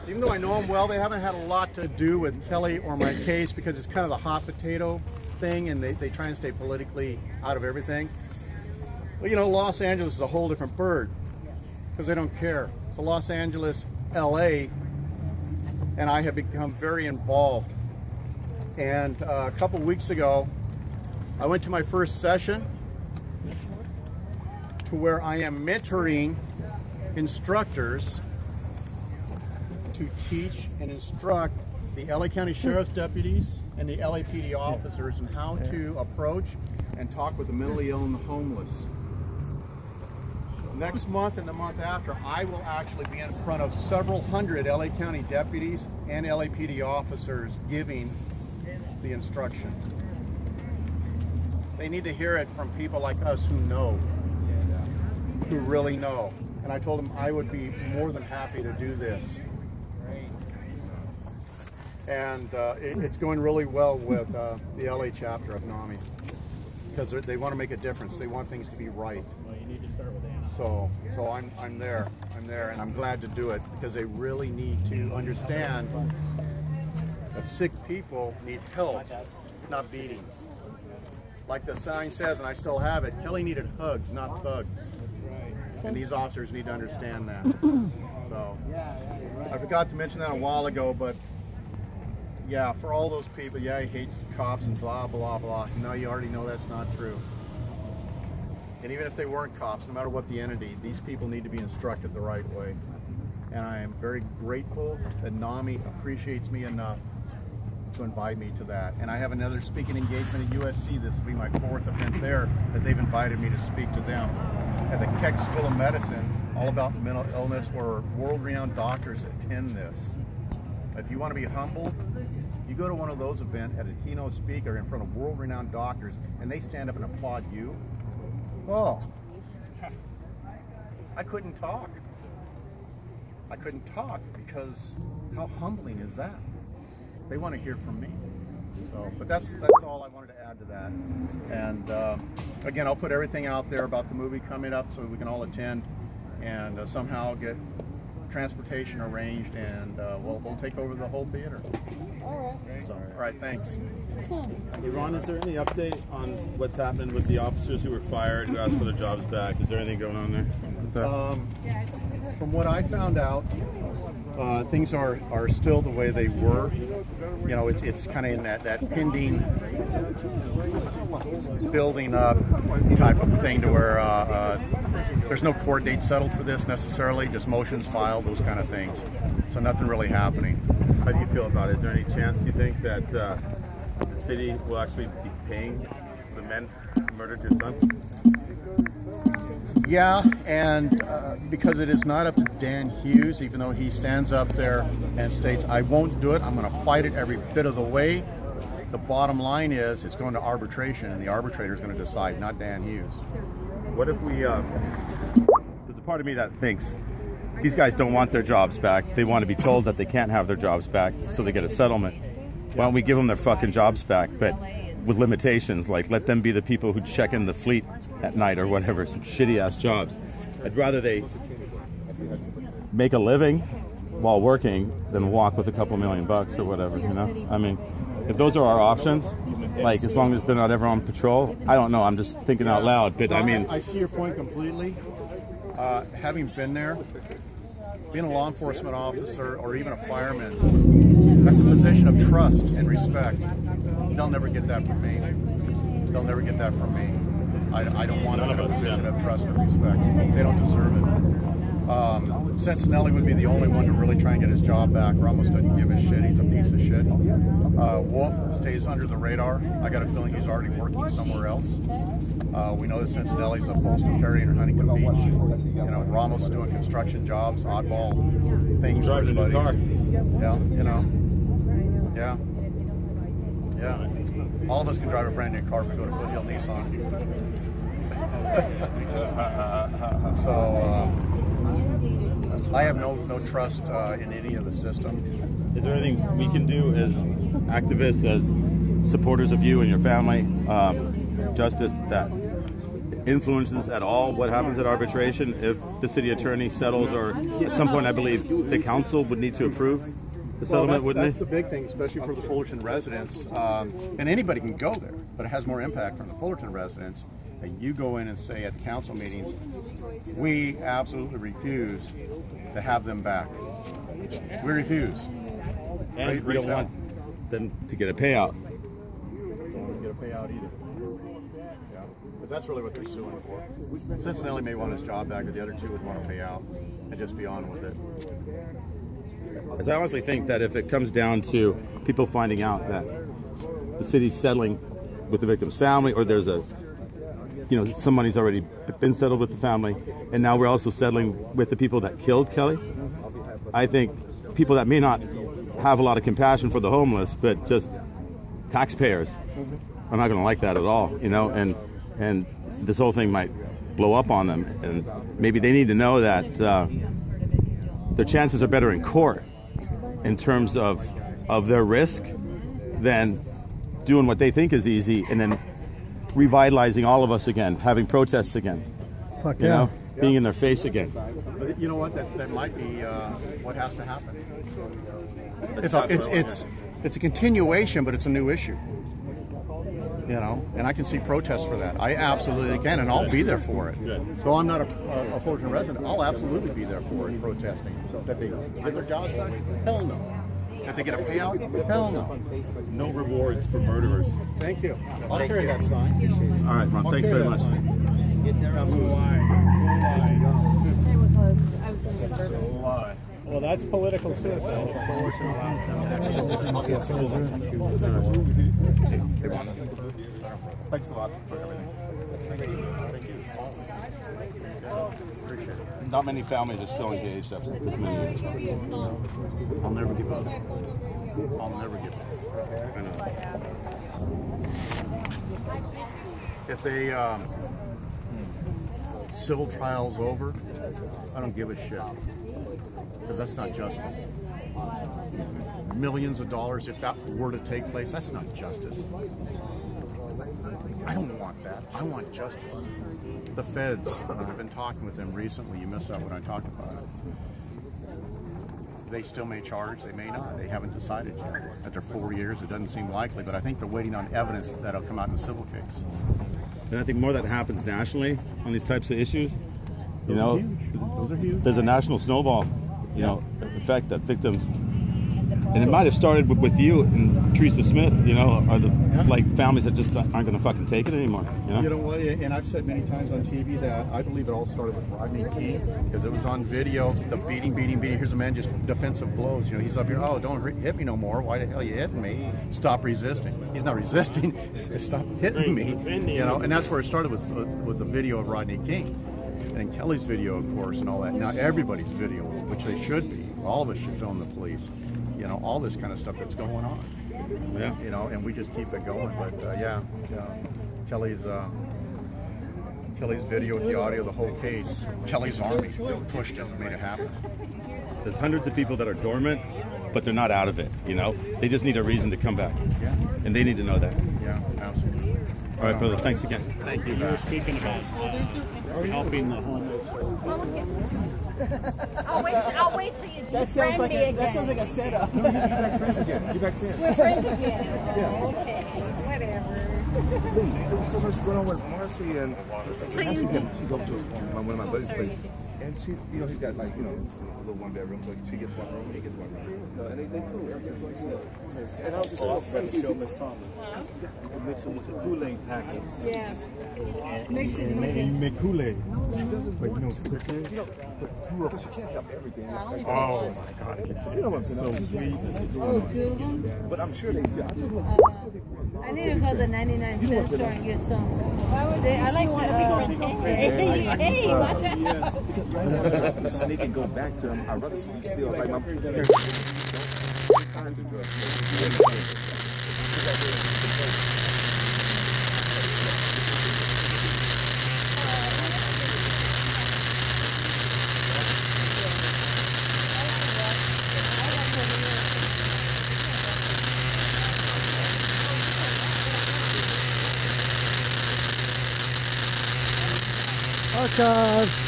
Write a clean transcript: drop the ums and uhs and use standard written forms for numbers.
Even though I know them well, they haven't had a lot to do with Kelly or my case because it's kind of the hot potato thing, and they try and stay politically out of everything. Well, you know, Los Angeles is a whole different bird because they don't care. So Los Angeles, LA, and I have become very involved. And a couple weeks ago, I went to my first session to where I am mentoring instructors to teach and instruct the LA County Sheriff's deputies and the LAPD officers on how to approach and talk with the mentally ill and the homeless. Next month and the month after, I will actually be in front of several hundred LA County deputies and LAPD officers giving the instruction. They need to hear it from people like us who know, who really know. And I told them I would be more than happy to do this. And it's going really well with the LA chapter of NAMI because they want to make a difference. They want things to be right. Well, you need to start with that. So I'm there, and I'm glad to do it because they really need to understand that sick people need help, not beatings. Like the sign says, and I still have it, Kelly needed hugs, not thugs. And these officers need to understand that. So I forgot to mention that a while ago, but yeah, for all those people, yeah, he hates cops and blah, blah, blah. No, you already know that's not true. And even if they weren't cops, no matter what the entity, these people need to be instructed the right way. And I am very grateful that NAMI appreciates me enough to invite me to that. And I have another speaking engagement at USC. This will be my 4th event there that they've invited me to speak to them. At the Keck School of Medicine, all about mental illness, where world-renowned doctors attend this. If you want to be humbled, you go to one of those events as a keynote speaker in front of world-renowned doctors, and they stand up and applaud you. Oh, I couldn't talk. I couldn't talk because how humbling is that? They want to hear from me. So, but that's all I wanted to add to that. And again, I'll put everything out there about the movie coming up so we can all attend and somehow get transportation arranged, and we'll take over the whole theater. All right. All right, thanks. Hey Ron, is there any update on what's happened with the officers who were fired, who asked for their jobs back? Is there anything going on there? From what I found out, things are still the way they were. You know, it's kind of in that pending, building up type of thing to where there's no court date settled for this necessarily, just motions filed, those kind of things. So nothing really happening. How do you feel about it? Is there any chance you think that the city will actually be paying the men who murdered your son? Yeah, and because it is not up to Dan Hughes, even though he stands up there and states, I won't do it, I'm going to fight it every bit of the way. The bottom line is it's going to arbitration, and the arbitrator is going to decide, not Dan Hughes. What if we, there's a part of me that thinks these guys don't want their jobs back. They want to be told that they can't have their jobs back, so they get a settlement. Why don't we give them their fucking jobs back, but with limitations, like let them be the people who check in the fleet at night or whatever, some shitty ass jobs. I'd rather they make a living while working than walk with a couple $1,000,000 or whatever, you know? I mean, if those are our options, like as long as they're not ever on patrol, I don't know, I'm just thinking out loud, but I mean... I see your point completely. Having been there, being a law enforcement officer or even a fireman, that's a position of trust and respect. They'll never get that from me. They'll never get that from me. I don't want them in a position of trust and respect. They don't deserve it. Cincinnati would be the only one to really try and get his job back. Ramos doesn't give a shit. He's a piece of shit. Wolf stays under the radar. I got a feeling he's already working somewhere else. We know that Cincinnati's a postal carrier in Huntington Beach. You know, Ramos is doing construction jobs, oddball things for his buddies. Yeah, you know. Yeah. Yeah. All of us can drive a brand new car if we go to Foothill Nissan. So I have no trust in any of the system. Is there anything we can do as activists, as supporters of you and your family, justice, that influences at all what happens at arbitration if the city attorney settles, or at some point I believe the council would need to approve the settlement, wouldn't that's they? the big thing, especially for the Fullerton residents. And anybody can go there, but it has more impact on the Fullerton residents. And you go in and say at the council meetings, we absolutely refuse to have them back. We refuse. And we don't want them to get a payout. Don't want to get a payout either. Yeah, because that's really what they're suing for. Cincinnati may want his job back, but the other two would want to pay out and just be on with it. Because I honestly think that if it comes down to people finding out that the city's settling with the victim's family, or there's a, you know, some money's already been settled with the family, and now we're also settling with the people that killed Kelly, I think people that may not have a lot of compassion for the homeless, but just taxpayers, are not going to like that at all, you know, and this whole thing might blow up on them, and maybe they need to know that their chances are better in court in terms of their risk than doing what they think is easy and then revitalizing all of us again, having protests again, Fuck you yeah. know, being in their face again. But you know what? That might be what has to happen. It's a continuation, but it's a new issue. You know, and I can see protests for that. I absolutely can, and I'll be there for it. Though I'm not a Fullerton resident, I'll absolutely be there for it, protesting. That they get their jobs back? Hell no. That they get a payout? Hell no. No rewards for murderers. Thank you. I'll carry that sign. All right, Ron, thanks very much. Well, that's political suicide. Thanks a lot for everything. Not many families are still engaged after this many years. I'll never give up. I'll never give up. I know. If they civil trial's over, I don't give a shit. Because that's not justice. Millions of dollars, if that were to take place, that's not justice. I don't want that. I want justice. The feds, I've been talking with them recently, you missed out when I talked about it. They still may charge, they may not. They haven't decided yet. After 4 years, it doesn't seem likely, but I think they're waiting on evidence that'll come out in the civil case. And I think more that happens nationally on these types of issues. You know, Those are huge. there's a national snowball, you know, effect that victims, and it might have started with you and Teresa Smith, you know, are the like families that just aren't going to fucking take it anymore. You know what? And I've said many times on TV that I believe it all started with Rodney King, because it was on video. The beating. Here's a man just defensive blows. You know, he's up here. Oh, don't hit me no more. Why the hell are you hitting me? Stop resisting. He's not resisting. Stop hitting me. You know, and that's where it started with the video of Rodney King, and Kelly's video, of course, and all that. Now everybody's video, which they should be. All of us should film the police. You know, all this kind of stuff that's going on. Yeah. You know, and we just keep it going. But Kelly's video with the audio, the whole case. Kelly's army pushed it, made it happen. There's hundreds of people that are dormant, but they're not out of it. You know, they just need a reason to come back, and they need to know that. Yeah, absolutely. All right, brother. Thanks again. Thank you. You were speaking about helping the homeless. I'll wait till you befriend me again. That sounds like a setup. We're friends again. Okay, whatever. There's so much going on with Marcy, and she's up to one of my buddy's place, and she, you know, he's got like, you know, a little one bedroom, so she gets one room, he gets one room, and they cool. And I was just thank you, Miss Thomas. You can mix them with the Kool-Aid packets. Yeah. And make Kool-Aid. She doesn't But want you know, to, because she can't have everything. It's like, oh my God, you know what I'm saying? Oh, 2 of them? But I'm sure they still. I told them. I need to go to the 99-cent store and get some. Why would they? I like to be friends. Hey, watch out. Because rather than having to sneak and go back to him, I'd rather see you still like my. podcast.